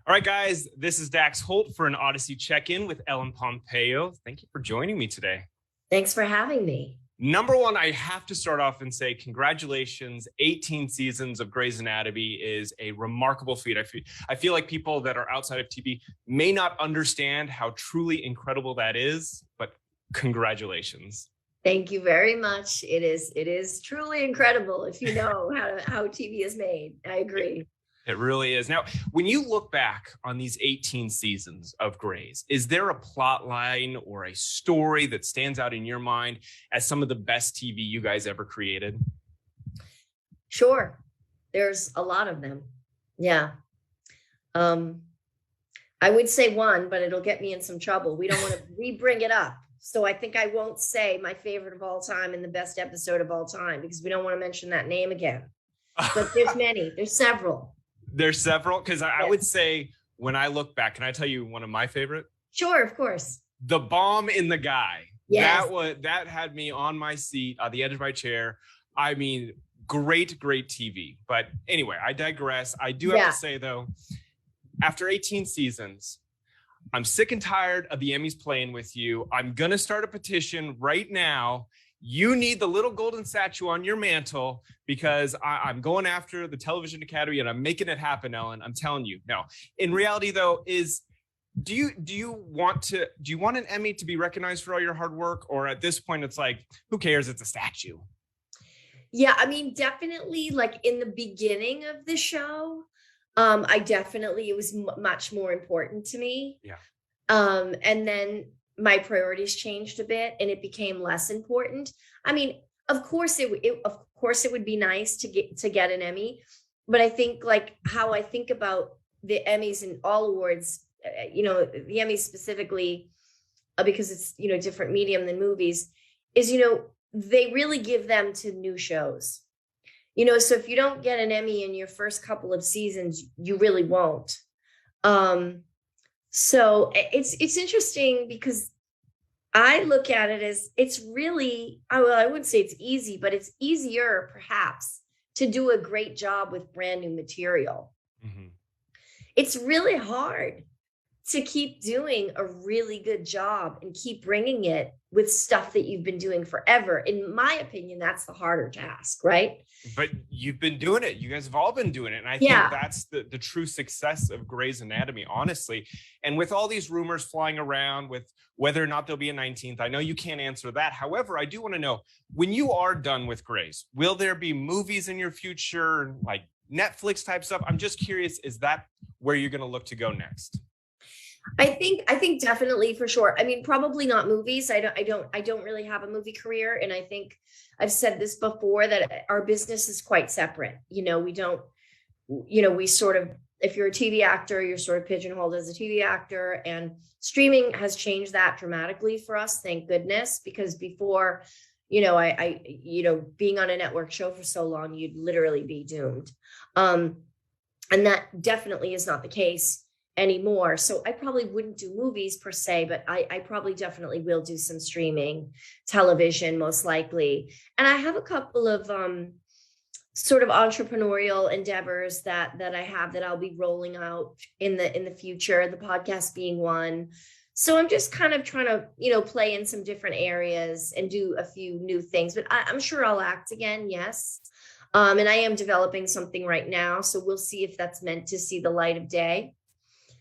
All right, guys, this is Dax Holt for an Audacy check-in with Ellen Pompeo. Thank you for joining me today. Thanks for having me. Number one, I have to start off and say congratulations. 18 seasons of Grey's Anatomy is a remarkable feat. I feel like people that are outside of TV may not understand how truly incredible that is, but congratulations. Thank you very much. It is truly incredible if you know how TV is made. I agree. It really is. Now, when you look back on these 18 seasons of Grey's, is there a plot line or a story that stands out in your mind as some of the best TV you guys ever created? Sure. There's a lot of them. Yeah. I would say one, but it'll get me in some trouble. We don't want to re-bring it up. So I think I won't say my favorite of all time and the best episode of all time because we don't want to mention that name again. But there's many. There's several. There's several, because I would say when I look back, can I tell you one of my favorite? Sure, of course. The bomb in the guy. Yes. That had me on my seat, on the edge of my chair. I mean, great TV. But anyway, I digress. I do have to say, though, after 18 seasons, I'm sick and tired of the Emmys playing with you. I'm going to start a petition right now. You need the little golden statue on your mantle because I'm going after the Television Academy and I'm making it happen, Ellen. I'm telling you. No, in reality, though, do you want an Emmy to be recognized for all your hard work? Or at this point, it's like, who cares? It's a statue. Yeah, I mean, definitely like in the beginning of the show, it was much more important to me. Yeah. And then my priorities changed a bit and it became less important. I mean, of course it would be nice to get an Emmy, but I think like how I think about the Emmys and all awards, the Emmys specifically, because it's, different medium than movies, is, they really give them to new shows. So if you don't get an Emmy in your first couple of seasons, you really won't. So it's interesting because I look at it as it's really, I wouldn't say it's easy, but it's easier perhaps to do a great job with brand new material. Mm-hmm. It's really hard to keep doing a really good job and keep bringing it with stuff that you've been doing forever. In my opinion, that's the harder task, right? But you've been doing it. You guys have all been doing it. And I think that's the true success of Grey's Anatomy, honestly. And with all these rumors flying around with whether or not there'll be a 19th, I know you can't answer that. However, I do want to know, when you are done with Grey's, will there be movies in your future, like Netflix type stuff? I'm just curious, is that where you're going to look to go next? I think definitely, for sure. I mean, probably not movies. I don't really have a movie career. And I think I've said this before that our business is quite separate. We don't, we sort of, if you're a TV actor, you're sort of pigeonholed as a TV actor, and streaming has changed that dramatically for us. Thank goodness, because before, I being on a network show for so long, you'd literally be doomed. And that definitely is not the case anymore. So I probably wouldn't do movies per se, but I probably definitely will do some streaming television, most likely. And I have a couple of sort of entrepreneurial endeavors that I have that I'll be rolling out in the future, the podcast being one. So I'm just kind of trying to, play in some different areas and do a few new things, but I'm sure I'll act again. Yes. And I am developing something right now. So we'll see if that's meant to see the light of day.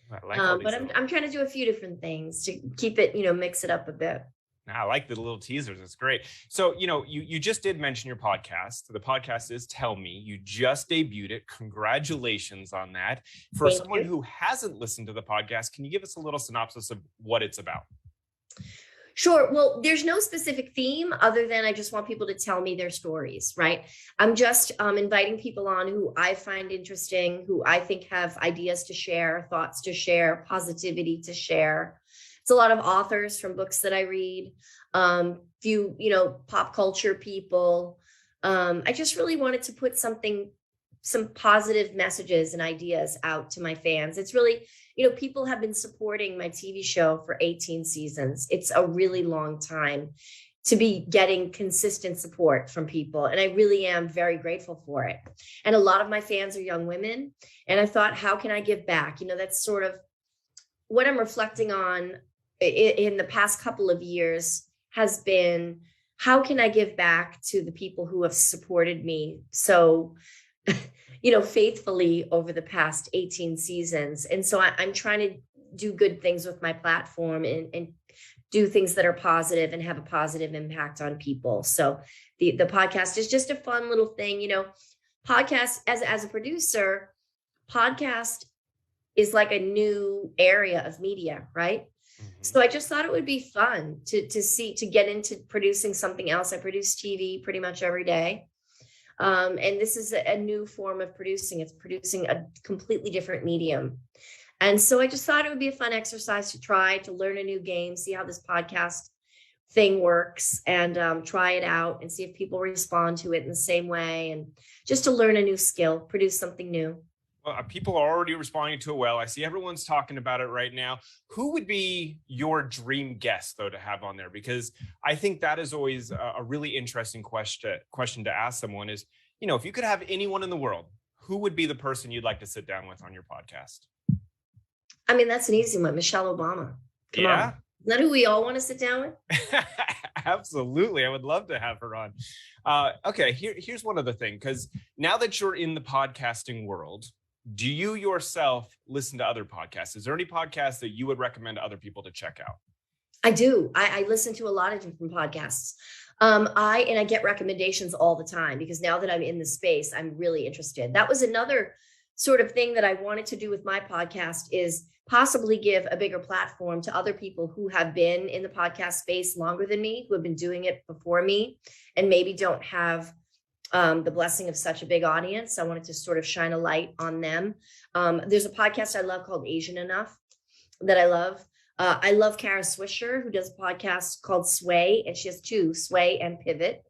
But I'm trying to do a few different things to keep it, mix it up a bit. I like the little teasers. It's great. So, you just did mention your podcast. The podcast is Tell Me. You just debuted it. Congratulations on that. For someone who hasn't listened to the podcast, can you give us a little synopsis of what it's about? Sure. Well, there's no specific theme other than I just want people to tell me their stories, right? I'm just inviting people on who I find interesting, who I think have ideas to share, thoughts to share, positivity to share. It's a lot of authors from books that I read, few, pop culture people. I just really wanted to put some positive messages and ideas out to my fans. It's really, people have been supporting my TV show for 18 seasons. It's a really long time to be getting consistent support from people. And I really am very grateful for it. And a lot of my fans are young women. And I thought, how can I give back? You know, that's sort of what I'm reflecting on in the past couple of years has been, how can I give back to the people who have supported me so, you know, faithfully over the past 18 seasons. And so I'm trying to do good things with my platform and do things that are positive and have a positive impact on people. So the podcast is just a fun little thing, you know. Podcast as a producer, podcast is like a new area of media, right? Mm-hmm. So I just thought it would be fun to get into producing something else. I produce TV pretty much every day. And this is a new form of producing. It's producing a completely different medium. And so I just thought it would be a fun exercise to try to learn a new game, see how this podcast thing works, and try it out and see if people respond to it in the same way, and just to learn a new skill, produce something new. Well, people are already responding to it well. I see everyone's talking about it right now. Who would be your dream guest, though, to have on there? Because I think that is always a really interesting question to ask someone is, you know, if you could have anyone in the world, who would be the person you'd like to sit down with on your podcast? I mean, that's an easy one. Michelle Obama. Come on. Is that who we all want to sit down with? Absolutely. I would love to have her on. Okay, here's one other thing, because now that you're in the podcasting world, do you yourself listen to other podcasts? Is there any podcasts that you would recommend other people to check out? I do. I listen to a lot of different podcasts. I get recommendations all the time, because now that I'm in the space, I'm really interested. That was another sort of thing that I wanted to do with my podcast, is possibly give a bigger platform to other people who have been in the podcast space longer than me, who have been doing it before me, and maybe don't have the blessing of such a big audience. I wanted to sort of shine a light on them. There's a podcast I love called Asian Enough that I love. I love Kara Swisher, who does a podcast called Sway, and she has two, Sway and Pivot.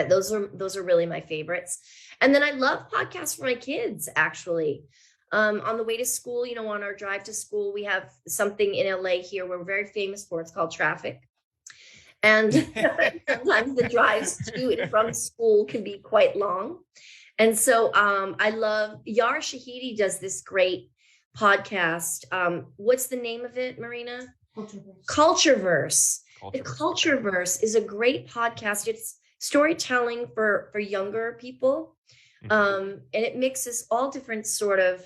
Those are really my favorites. And then I love podcasts for my kids, actually. On the way to school, you know, on our drive to school, we have something in LA here we're very famous for. It's called traffic. And sometimes the drives to and from school can be quite long. And so I love, Yara Shahidi does this great podcast. What's the name of it, Marina? Cultureverse. The Cultureverse is a great podcast. It's storytelling for younger people. And it mixes all different sort of,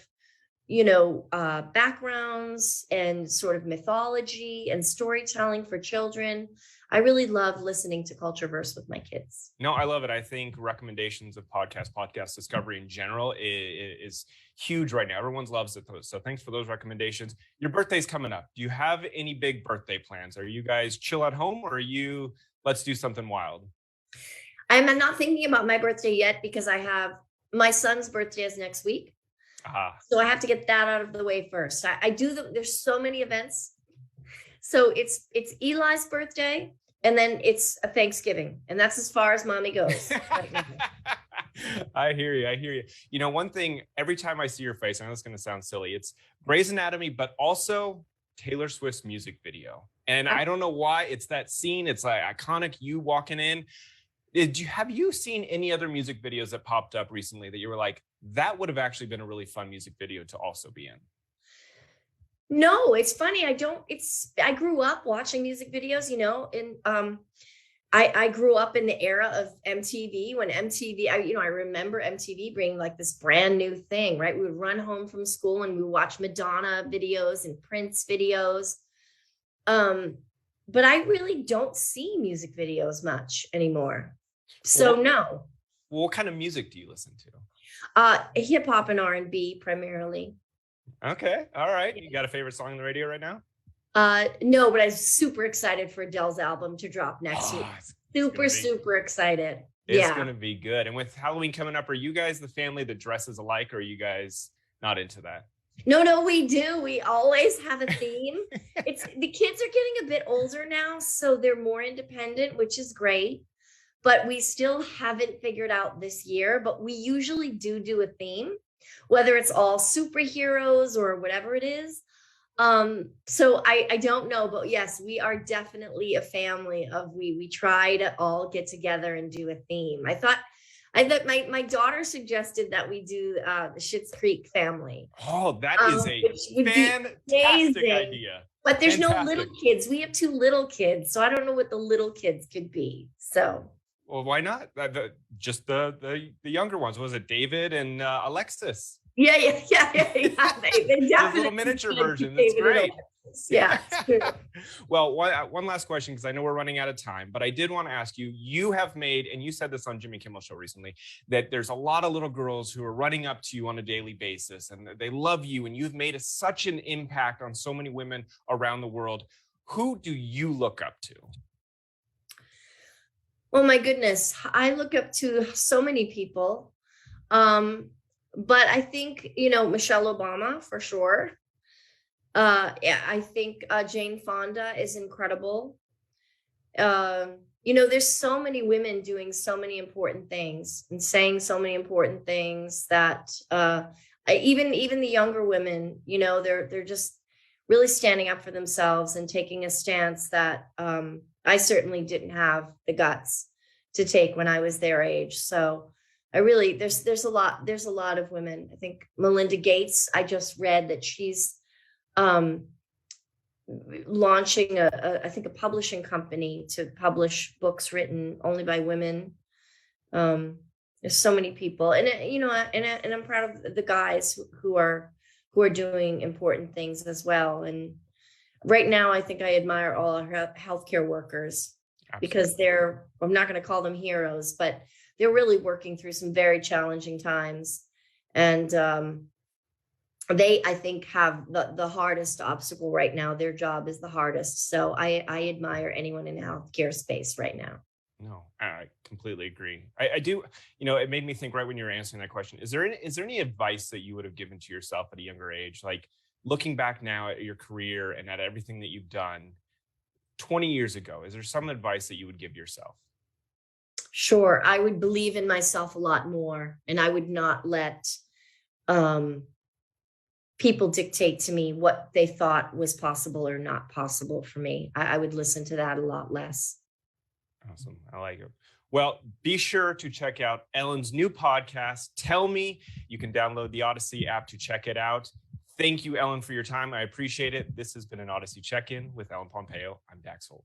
you know, backgrounds and sort of mythology and storytelling for children. I really love listening to Cultureverse with my kids. No, I love it. I think recommendations of podcast discovery in general is huge right now. Everyone loves it. So thanks for those recommendations. Your birthday's coming up. Do you have any big birthday plans? Are you guys chill at home, or are you, let's do something wild? I'm not thinking about my birthday yet, because I have my son's birthday is next week. So I have to get that out of the way first. There's so many events. So it's Eli's birthday, and then it's a Thanksgiving, and that's as far as mommy goes. I hear you. You know, one thing, every time I see your face, I know it's going to sound silly, it's Grey's Anatomy, but also Taylor Swift's music video. And I don't know why, it's that scene. It's like iconic, you walking in. Have you seen any other music videos that popped up recently that you were like, that would have actually been a really fun music video to also be in? No, it's funny. I grew up watching music videos, you know, and I grew up in the era of MTV, when MTV, I remember MTV bringing like this brand new thing, right? We would run home from school and we would watch Madonna videos and Prince videos. But I really don't see music videos much anymore. So no. What kind of music do you listen to? Hip hop and R&B primarily. Okay. All right. You got a favorite song on the radio right now? No, but I'm super excited for Adele's album to drop next week. Super excited. It's going to be good. And with Halloween coming up, are you guys the family that dresses alike, or are you guys not into that? No, we do. We always have a theme. The kids are getting a bit older now, so they're more independent, which is great. But we still haven't figured out this year, but we usually do a theme, whether it's all superheroes or whatever it is. So I don't know, but yes, we are definitely a family of we try to all get together and do a theme. I thought my daughter suggested that we do the Schitt's Creek family, Oh, that is a which would be fantastic amazing. idea. But there's no Fantastic. little kids. We have 2 little kids, so I don't know what the little kids could be. So Well, why not? Just the younger ones. Was it David and Alexis? yeah. They The definitely little miniature could version. be That's David and great. Alexis. Yeah, it's true. Well, one last question, because I know we're running out of time, but I did want to ask you, you have made, and you said this on Jimmy Kimmel Show recently, that there's a lot of little girls who are running up to you on a daily basis and they love you, and you've made such an impact on so many women around the world. Who do you look up to? Oh my goodness, I look up to so many people. But I think, Michelle Obama for sure. Yeah, I think Jane Fonda is incredible. There's so many women doing so many important things and saying so many important things that even the younger women, they're just really standing up for themselves and taking a stance that I certainly didn't have the guts to take when I was their age. So I really there's a lot of women. I think Melinda Gates, I just read that she's um launching I think a publishing company to publish books written only by women. There's so many people, and and I'm proud of the guys who are doing important things as well. And right now, I think I admire all our healthcare workers. Absolutely. Because I'm not going to call them heroes, but they're really working through some very challenging times. And they, I think, have the hardest obstacle right now. Their job is the hardest. So I admire anyone in the healthcare space right now. No, I completely agree. I do, it made me think right when you were answering that question. Is there any advice that you would have given to yourself at a younger age? Like looking back now at your career and at everything that you've done 20 years ago, is there some advice that you would give yourself? Sure. I would believe in myself a lot more, and I would not let people dictate to me what they thought was possible or not possible for me. I would listen to that a lot less. Awesome. I like it. Well, be sure to check out Ellen's new podcast, Tell Me. You can download the Audacy app to check it out. Thank you, Ellen, for your time. I appreciate it. This has been an Audacy check-in with Ellen Pompeo. I'm Dax Holt.